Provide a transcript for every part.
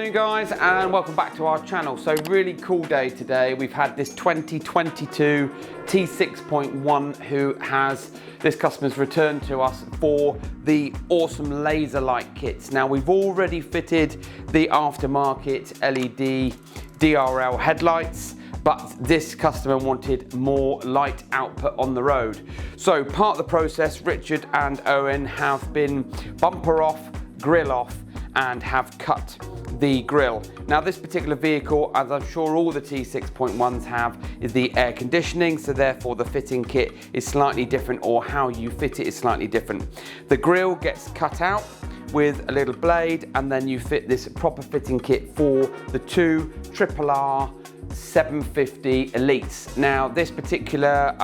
afternoon guys, and welcome back to our channel. So really cool day today. We've had this 2022 T6.1 this customer's returned to us for the awesome laser light kits. Now we've already fitted the aftermarket LED DRL headlights, but this customer wanted more light output on the road. So part of the process, Richard and Owen have been bumper off, grill off, and have cut the grille. Now this particular vehicle, as I'm sure all the T6.1s have, is the air conditioning, so therefore the fitting kit is slightly different, or how you fit it is slightly different. The grille gets cut out with a little blade, and then you fit this proper fitting kit for the two RRR 750 Elites. Now this particular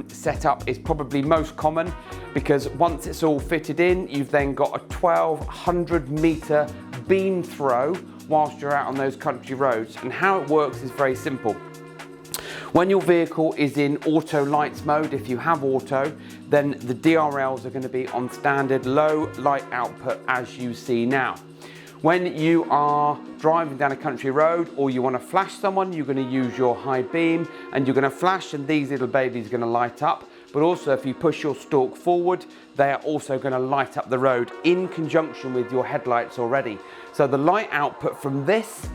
setup is probably most common because once it's all fitted in, you've then got a 1200 meter beam throw whilst you're out on those country roads. And how it works is very simple. When your vehicle is in auto lights mode, if you have auto, then the DRLs are going to be on standard low light output as you see now. When you are driving down a country road or you want to flash someone, you're going to use your high beam and you're going to flash, and these little babies are going to light up. But also if you push your stalk forward, they are also going to light up the road in conjunction with your headlights already. So the light output from this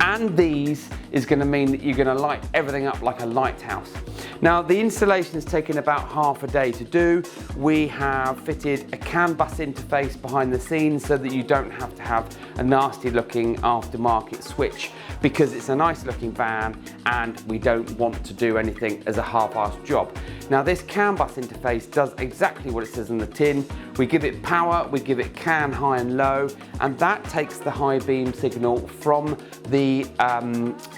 and these is going to mean that you're going to light everything up like a lighthouse. Now the installation has taken about half a day to do. We have fitted a CAN bus interface behind the scenes so that you don't have to have a nasty looking aftermarket switch, because it's a nice looking van and we don't want to do anything as a half-assed job. Now this CAN bus interface does exactly what it says on the tin. We give it power, we give it CAN high and low, and that takes the high beam signal from the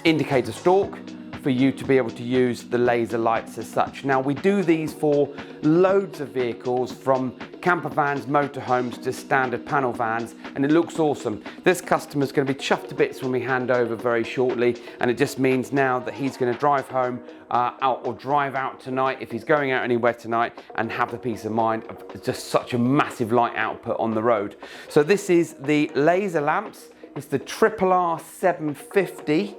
indicator stalk for you to be able to use the laser lights as such. Now we do these for loads of vehicles, from camper vans, motorhomes to standard panel vans, and it looks awesome. This customer's going to be chuffed to bits when we hand over very shortly, and it just means now that he's going to drive home out or drive out tonight if he's going out anywhere tonight, and have the peace of mind of just such a massive light output on the road. So this is the laser lamps. It's the RRR 750,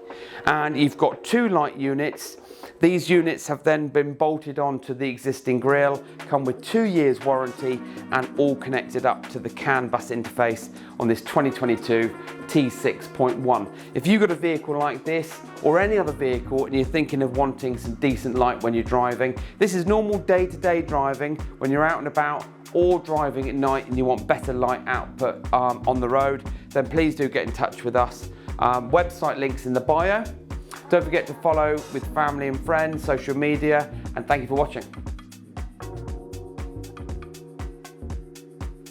and you've got two light units. These units have then been bolted onto the existing grille, come with 2 years warranty, and all connected up to the CAN bus interface on this 2022 T6.1. If you've got a vehicle like this or any other vehicle and you're thinking of wanting some decent light when you're driving, this is normal day-to-day driving when you're out and about, or driving at night and you want better light output on the road, then please do get in touch with us. Website links in the bio. Don't forget to follow with family and friends, social media, and thank you for watching.